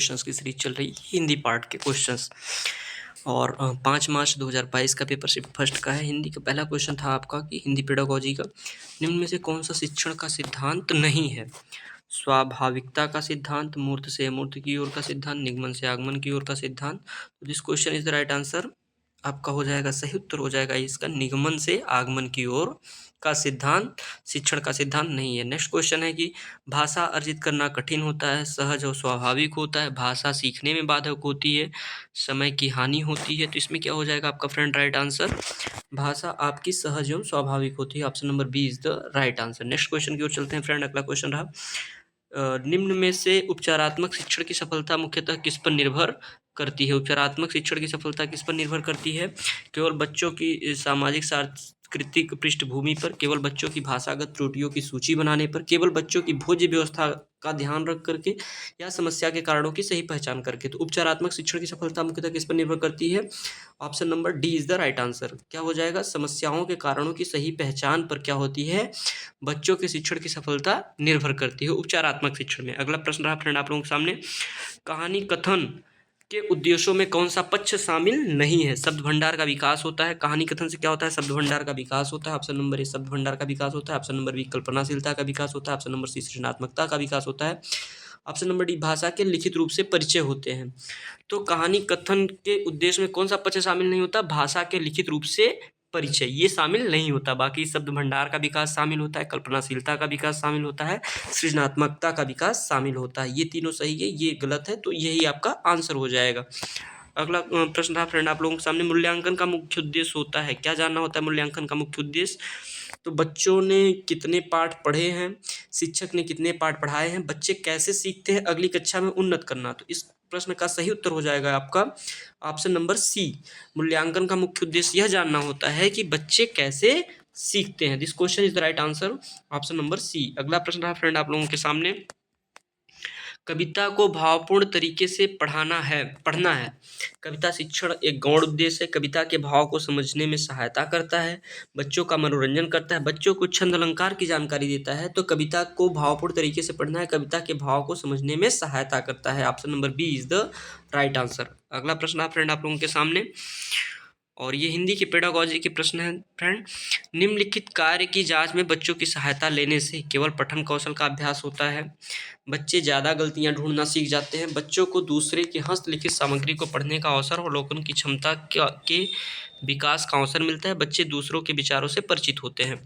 Questions की series चल रही है हिंदी पार्ट के क्वेश्चंस। और 5 मार्च 2022 का पेपर शिफ्ट फर्स्ट का है। हिंदी का पहला क्वेश्चन था आपका कि हिंदी पेडागोजी का निम्न में से कौन सा शिक्षण का सिद्धांत नहीं है? स्वाभाविकता का सिद्धांत, मूर्त से अमूर्त की ओर का सिद्धांत, निगमन से आगमन की ओर का सिद्धांत। तो this question is the right answer. आपका हो जाएगा, सही उत्तर हो जाएगा इसका निगमन से आगमन की ओर का सिद्धांत शिक्षण का सिद्धांत नहीं है। नेक्स्ट क्वेश्चन है कि भाषा अर्जित करना कठिन होता है, सहज और स्वाभाविक होता है, भाषा सीखने में बाधक होती है, समय की हानि होती है। तो इसमें क्या हो जाएगा आपका फ्रेंड राइट आंसर? भाषा आपकी सहज एवं स्वाभाविक होती है। Option number B is the right answer. Next question की ओर चलते हैं फ्रेंड। अगला क्वेश्चन रहा निम्न में से उपचारात्मक शिक्षण की सफलता मुख्यतः किस पर निर्भर करती है? उपचारात्मक शिक्षण की सफलता किस पर निर्भर करती है? केवल बच्चों की सामाजिक सांस्कृतिक पृष्ठभूमि पर, केवल बच्चों की भाषागत त्रुटियों की सूची बनाने पर, केवल बच्चों की भोज्य व्यवस्था का ध्यान रख करके, या समस्या के कारणों की सही पहचान करके। तो उपचारात्मक शिक्षण की सफलता मुख्यतः किस पर निर्भर करती है? Option number D is the right answer. क्या हो जाएगा? समस्याओं के कारणों की सही पहचान पर क्या होती है? बच्चों के शिक्षण की सफलता निर्भर करती है उपचारात्मक शिक्षण में। अगला प्रश्न रहा फ्रेंड आप लोगों के सामने, कहानी कथन के उद्देश्यों में कौन सा पक्ष शामिल नहीं है? शब्द भंडार का विकास होता है। कहानी कथन से क्या होता है? शब्द भंडार का विकास होता है। ऑप्शन नंबर ए शब्द भंडार का विकास होता है। ऑप्शन नंबर बी कल्पनाशीलता का विकास होता है। ऑप्शन नंबर सी सृजनात्मकता का विकास होता है। ऑप्शन नंबर डी भाषा के लिखित रूप से परिचय होते हैं। तो कहानी कथन के उद्देश्य में कौन सा पक्ष शामिल नहीं होता? भाषा के लिखित रूप से परिचय, ये शामिल नहीं होता। बाकी शब्द भंडार का विकास शामिल होता है, कल्पनाशीलता का विकास शामिल होता है, सृजनात्मकता का विकास शामिल होता है। ये तीनों सही है, ये गलत है, तो यही आपका आंसर हो जाएगा। अगला प्रश्न था फ्रेंड आप लोगों के सामने, मूल्यांकन का मुख्य उद्देश्य होता है। क्या जानना होता है मूल्यांकन का मुख्य उद्देश्य? तो बच्चों ने कितने पाठ पढ़े हैं, शिक्षक ने कितने पाठ पढ़ाए हैं, बच्चे कैसे सीखते हैं, अगली कक्षा में उन्नत करना। तो इस प्रश्न का सही उत्तर हो जाएगा आपका ऑप्शन नंबर सी। मूल्यांकन का मुख्य उद्देश्य यह जानना होता है कि बच्चे कैसे सीखते हैं। This question is the right answer, option number C. अगला प्रश्न रहा फ्रेंड आप लोगों के सामने, कविता को भावपूर्ण तरीके से पढ़ना है। कविता शिक्षण एक गौण उद्देश्य है। कविता के भाव को समझने में सहायता करता है, बच्चों का मनोरंजन करता है, बच्चों को छंद अलंकार की जानकारी देता है। तो कविता को भावपूर्ण तरीके से पढ़ना है, कविता के भाव को समझने में सहायता करता है। Option number B is the right answer. अगला प्रश्न फ्रेंड आप लोगों के सामने, और ये हिंदी के पेडागोजी के प्रश्न है फ्रेंड। निम्नलिखित कार्य की जांच में बच्चों की सहायता लेने से केवल पठन कौशल का अभ्यास होता है, बच्चे ज़्यादा गलतियां ढूंढना सीख जाते हैं, बच्चों को दूसरे की हस्तलिखित सामग्री को पढ़ने का अवसर और अवलोकन की क्षमता के विकास का अवसर मिलता है, बच्चे दूसरों के विचारों से परिचित होते हैं।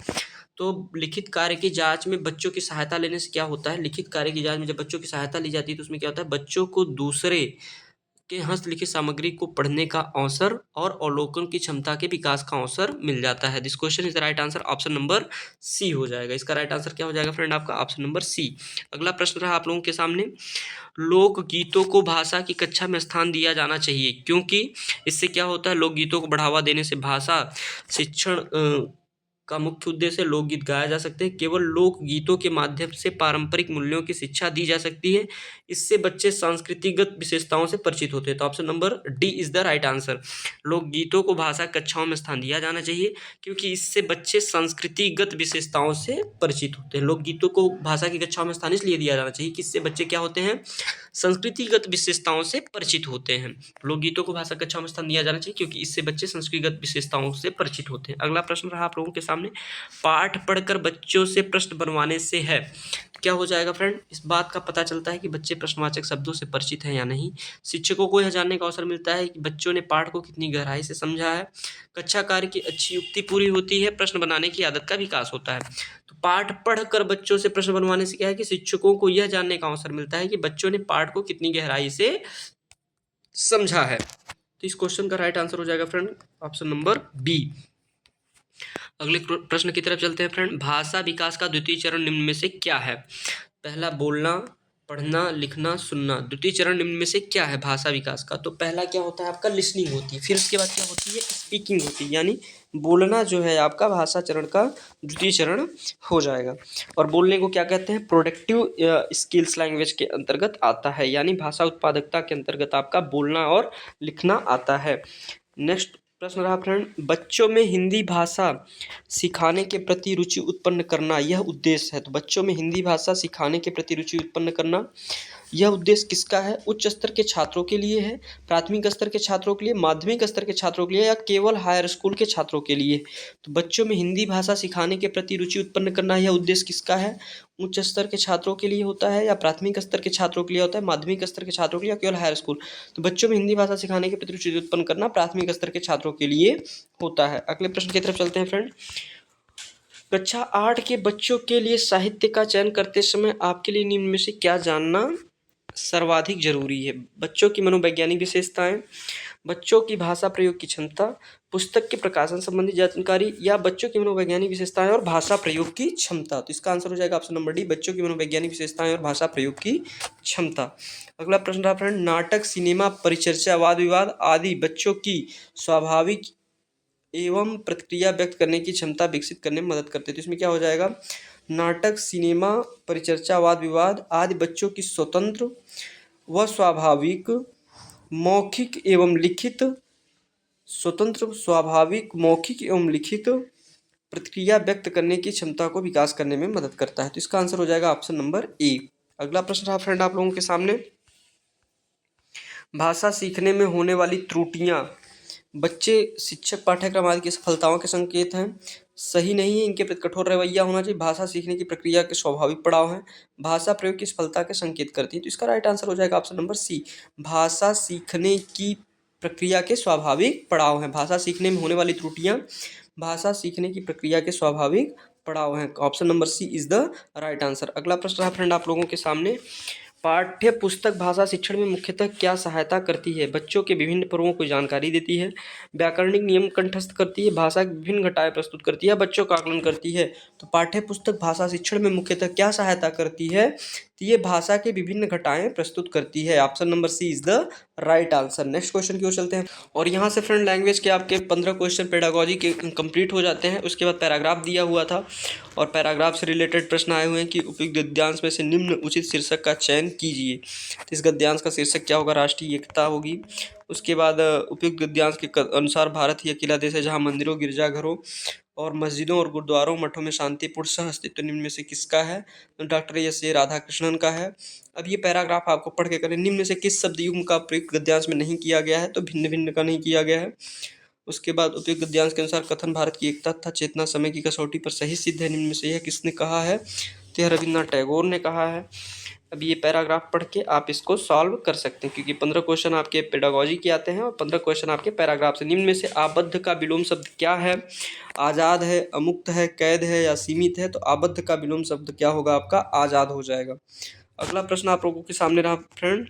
तो लिखित कार्य की जांच में बच्चों की सहायता लेने से क्या होता है? लिखित कार्य की जांच में जब बच्चों की सहायता ली जाती है तो उसमें क्या होता है? बच्चों को दूसरे के हस्तलिखित सामग्री को पढ़ने का अवसर और अवलोकन की क्षमता के विकास का अवसर मिल जाता है। This question is the right answer, option number C हो जाएगा। इसका राइट आंसर क्या हो जाएगा फ्रेंड आपका? Option number C. अगला प्रश्न रहा आप लोगों के सामने, लोकगीतों को भाषा की कक्षा में स्थान दिया जाना चाहिए क्योंकि इससे क्या होता है? लोकगीतों को बढ़ावा देने से भाषा शिक्षण का मुख्य उद्देश्य है। लोकगीत गाया जा सकते हैं, केवल लोकगीतों के माध्यम से पारंपरिक मूल्यों की शिक्षा दी जा सकती है, इससे बच्चे सांस्कृतिकगत विशेषताओं से परिचित होते हैं। तो option number D is the right answer. लोकगीतों को भाषा कक्षाओं में स्थान दिया जाना चाहिए क्योंकि इससे बच्चे सांस्कृतिकगत विशेषताओं से परिचित होते हैं। लोकगीतों को भाषा की कक्षाओं में स्थान इसलिए दिया जाना चाहिए कि इससे बच्चे क्या होते हैं? संस्कृतिगत विशेषताओं से परिचित होते हैं। लोकगीतों को भाषा कक्षाओं में स्थान दिया जाना चाहिए क्योंकि इससे बच्चे संस्कृतिगत विशेषताओं से परिचित होते हैं। अगला प्रश्न रहा आप लोगों के सामने, पाठ पढ़कर बच्चों से प्रश्न बनवाने से है क्या हो जाएगा फ्रेंड? इस बात का पता चलता है कि बच्चे प्रश्नवाचक शब्दों से परिचित हैं या नहीं। शिक्षकों को यह जानने का अवसर मिलता है कि बच्चों ने पाठ को कितनी गहराई से समझा है। कक्षा कार्य की अच्छी युक्ति पूरी होती है, प्रश्न बनाने की आदत का विकास होता है। तो पाठ पढ़कर बच्चों से प्रश्न बनवाने से क्या है कि शिक्षकों को यह जानने का अवसर मिलता है कि बच्चों ने पाठ को कितनी गहराई से समझा है। तो इस क्वेश्चन का राइट आंसर हो जाएगा फ्रेंड ऑप्शन नंबर बी। अगले प्रश्न की तरफ चलते हैं फ्रेंड, भाषा विकास का द्वितीय चरण निम्न में से क्या है? पहला बोलना, पढ़ना, लिखना, सुनना। द्वितीय चरण निम्न में से क्या है भाषा विकास का? तो पहला क्या होता है आपका? लिसनिंग होती है, फिर उसके बाद क्या होती है? स्पीकिंग होती है, यानी बोलना जो है आपका भाषा चरण का द्वितीय चरण हो जाएगा। और बोलने को क्या कहते हैं? प्रोडक्टिव स्किल्स लैंग्वेज के अंतर्गत आता है, यानी भाषा उत्पादकता के अंतर्गत आपका बोलना और लिखना आता है। नेक्स्ट प्रश्न रहा फ्रेंड, बच्चों में हिंदी भाषा सिखाने के प्रति रुचि उत्पन्न करना यह उद्देश्य है। तो बच्चों में हिंदी भाषा सिखाने के प्रति रुचि उत्पन्न करना यह उद्देश्य किसका है? उच्च स्तर के छात्रों के लिए है, प्राथमिक स्तर के छात्रों के लिए, माध्यमिक स्तर के छात्रों के लिए या केवल हायर स्कूल के छात्रों के लिए? तो बच्चों में हिंदी भाषा सिखाने के प्रति रुचि उत्पन्न करना यह उद्देश्य किसका है? उच्च स्तर के छात्रों के लिए होता है या प्राथमिक स्तर के छात्रों के लिए होता है, माध्यमिक स्तर के छात्रों के लिए या केवल हायर स्कूल? तो बच्चों में हिंदी भाषा सिखाने के प्रति रुचि उत्पन्न करना प्राथमिक स्तर के छात्रों के लिए होता है। अगले प्रश्न की तरफ चलते हैं फ्रेंड। कक्षा 8 के बच्चों के लिए साहित्य का चयन करते समय आपके लिए निम्न में से क्या जानना सर्वाधिक जरूरी है? बच्चों की मनोवैज्ञानिक विशेषताएं, बच्चों की भाषा प्रयोग की क्षमता, पुस्तक के प्रकाशन संबंधी जानकारी या बच्चों की मनोवैज्ञानिक विशेषताएं और भाषा प्रयोग की क्षमता? तो इसका आंसर हो जाएगा ऑप्शन नंबर डी, बच्चों की मनोवैज्ञानिक विशेषताएं और भाषा प्रयोग की क्षमता। अगला प्रश्न रहा फ्रेंड, नाटक, सिनेमा, परिचर्चा, वाद विवाद आदि बच्चों की स्वाभाविक एवं प्रतिक्रिया व्यक्त करने की क्षमता विकसित करने में मदद करते हैं। तो इसमें क्या हो जाएगा? नाटक, सिनेमा, परिचर्चा, वाद विवाद आदि बच्चों की स्वतंत्र व स्वाभाविक मौखिक एवं लिखित प्रतिक्रिया व्यक्त करने की क्षमता को विकास करने में मदद करता है। तो इसका आंसर हो जाएगा ऑप्शन नंबर ए। अगला प्रश्न रहा फ्रेंड आप लोगों के सामने, भाषा सीखने में होने वाली त्रुटियां बच्चे, शिक्षक, पाठ्यक्रम आदि की सफलताओं के संकेत हैं, सही नहीं है, इनके प्रति कठोर रवैया होना चाहिए, भाषा सीखने की प्रक्रिया के स्वाभाविक पड़ाव हैं, भाषा प्रयोग की सफलता के संकेत करती है। तो इसका राइट आंसर हो जाएगा ऑप्शन नंबर सी, भाषा सीखने की प्रक्रिया के स्वाभाविक पड़ाव हैं। भाषा सीखने में होने वाली त्रुटियां भाषा सीखने की प्रक्रिया के स्वाभाविक पड़ाव हैं। Option number C is the right answer. अगला प्रश्न रहा फ्रेंड आप लोगों के सामने, पाठ्य पुस्तक भाषा शिक्षण में मुख्यतः क्या सहायता करती है? बच्चों के विभिन्न पर्वों को जानकारी देती है, व्याकरणिक नियम कंठस्थ करती है, भाषा की विभिन्न घटाएं प्रस्तुत करती है, बच्चों का आकलन करती है। तो पाठ्य पुस्तक भाषा शिक्षण में मुख्यतः क्या सहायता करती है? तो ये भाषा के विभिन्न घटाएं प्रस्तुत करती है। Option number C is the right answer. Next question की ओर चलते हैं और यहाँ से फ्रेंड लैंग्वेज के आपके 15 क्वेश्चन पेडागोजी के कंप्लीट हो जाते हैं। उसके बाद पैराग्राफ दिया हुआ था और पैराग्राफ से रिलेटेड प्रश्न आए हुए हैं कि उपयुक्त गद्यांश में से निम्न उचित शीर्षक का चयन कीजिए। तो इस गद्यांश का शीर्षक क्या होगा? राष्ट्रीय एकता होगी। उसके बाद उपयुक्त गद्यांश के अनुसार भारत ही अकेला देश है जहाँ मंदिरों, गिरजाघरों और मस्जिदों और गुरुद्वारों, मठों में शांतिपूर्ण सह अस्तित्व निम्न में से किसका है? तो डॉक्टर एस ए राधाकृष्णन का है। अब ये पैराग्राफ आपको पढ़ के करें, निम्न में से किस शब्द युग्म का प्रयोग गद्यांश में नहीं किया गया है? तो भिन्न भिन्न का नहीं किया गया है। उसके बाद उपयुक्त गद्यांश के अनुसार कथन भारत की एकता तथा चेतना समय की कसौटी पर सही सिद्ध है, निम्न में से यह किसने कहा है? तो यह रविन्द्रनाथ टैगोर ने कहा है। अब ये पैराग्राफ पढ़ के आप इसको सॉल्व कर सकते हैं क्योंकि 15 क्वेश्चन आपके पेडागोजी के आते हैं और 15 क्वेश्चन आपके पैराग्राफ से। निम्न में से आबद्ध का विलोम शब्द क्या है? आज़ाद है, अमुक्त है, कैद है या सीमित है? तो आबद्ध का विलोम शब्द क्या होगा आपका? आज़ाद हो जाएगा। अगला प्रश्न आप लोगों के सामने रहा फ्रेंड,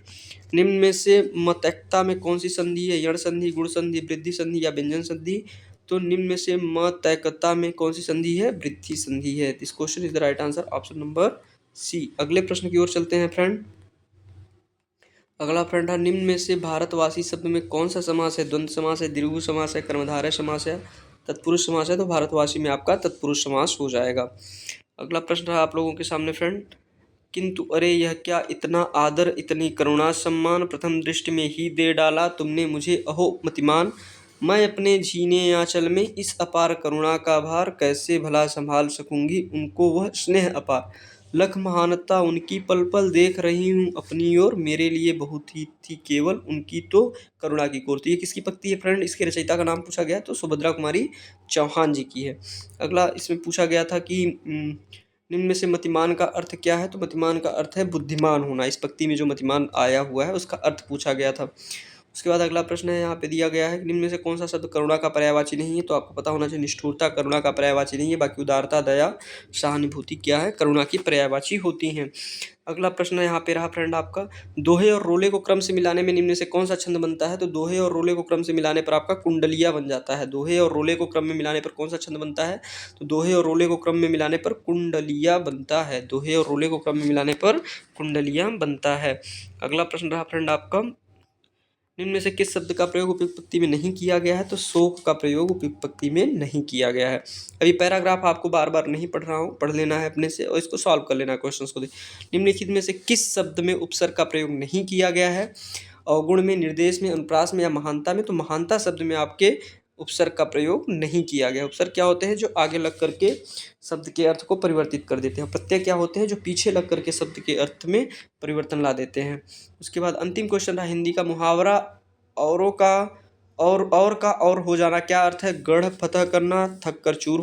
निम्न में से मतैक्ता में कौन सी संधि है? यण संधि, गुण संधि, वृद्धि संधि या व्यंजन संधि? तो निम्न में से मतैक्ता में कौन सी संधि है? वृद्धि संधि है। This question is the right answer, option number C. अगले प्रश्न की ओर चलते हैं फ्रेंड। अगला फ्रेंड है, निम्न में से भारतवासी शब्द में कौन सा समास है? द्वंद्व समास है, दीर्घ समास है, कर्मधारय समास है, तत्पुरुष समास है? तो भारतवासी में आपका तत्पुरुष समास हो जाएगा। अगला प्रश्न है आप लोगों के सामने फ्रेंड, किंतु अरे यह क्या इतना आदर, इतनी करुणा सम्मान, प्रथम दृष्टि में ही दे डाला तुमने मुझे अहो मतिमान, मैं अपने जीने आंचल में इस अपार करुणा का भार, कैसे भला संभाल सकूंगी उनको वह स्नेह अपार, लख महानता उनकी पल पल देख रही हूँ अपनी ओर, मेरे लिए बहुत ही थी केवल उनकी तो करुणा की कोर। तो ये किसकी पक्ति है फ्रेंड? इसके रचयिता का नाम पूछा गया तो सुभद्रा कुमारी चौहान जी की है। अगला इसमें पूछा गया था कि निम्न में से मतिमान का अर्थ क्या है? तो मतिमान का अर्थ है बुद्धिमान होना। इस पंक्ति में जो मतिमान आया हुआ है उसका अर्थ पूछा गया था। उसके बाद अगला प्रश्न है, यहाँ पे दिया गया है निम्न में से कौन सा शब्द करुणा का पर्यायवाची नहीं है? तो आपको पता होना चाहिए निष्ठुरता करुणा का पर्यायवाची नहीं है, बाकी उदारता, दया, सहानुभूति क्या है? करुणा की पर्यायवाची होती हैं। अगला प्रश्न यहाँ पे रहा फ्रेंड आपका, दोहे और रोले को क्रम से मिलाने में निम्न में से कौन सा छंद बनता है? तो दोहे और रोले को क्रम से मिलाने पर आपका कुंडलिया बन जाता है। दोहे और रोले को क्रम में मिलाने पर कौन सा छंद बनता है? तो दोहे और रोले को क्रम में मिलाने पर कुंडलिया बनता है। दोहे और रोले को क्रम में मिलाने पर कुंडलिया बनता है। अगला प्रश्न रहा फ्रेंड आपका, निम्न में से किस शब्द का प्रयोग उपयुक्त पंक्ति में नहीं किया गया है? तो शोक का प्रयोग उपयुक्त पंक्ति में नहीं किया गया है। अभी पैराग्राफ आपको बार बार नहीं पढ़ रहा हूँ, पढ़ लेना है अपने से और इसको सॉल्व कर लेना है क्वेश्चंस को। निम्नलिखित में से किस शब्द में उपसर्ग का प्रयोग नहीं किया गया है? अवगुण में, निर्देश में, अनुप्रास में या महानता में? तो महानता शब्द में आपके उपसर्ग का प्रयोग नहीं किया गया। उपसर्ग क्या होते हैं? जो आगे लग करके शब्द के अर्थ को परिवर्तित कर देते हैं। प्रत्यय क्या होते हैं? जो पीछे लग करके शब्द के अर्थ में परिवर्तन ला देते हैं। उसके बाद अंतिम क्वेश्चन रहा हिंदी का मुहावरा औरों का और का और हो जाना क्या अर्थ है? गढ़ फतह करना, थक कर चूर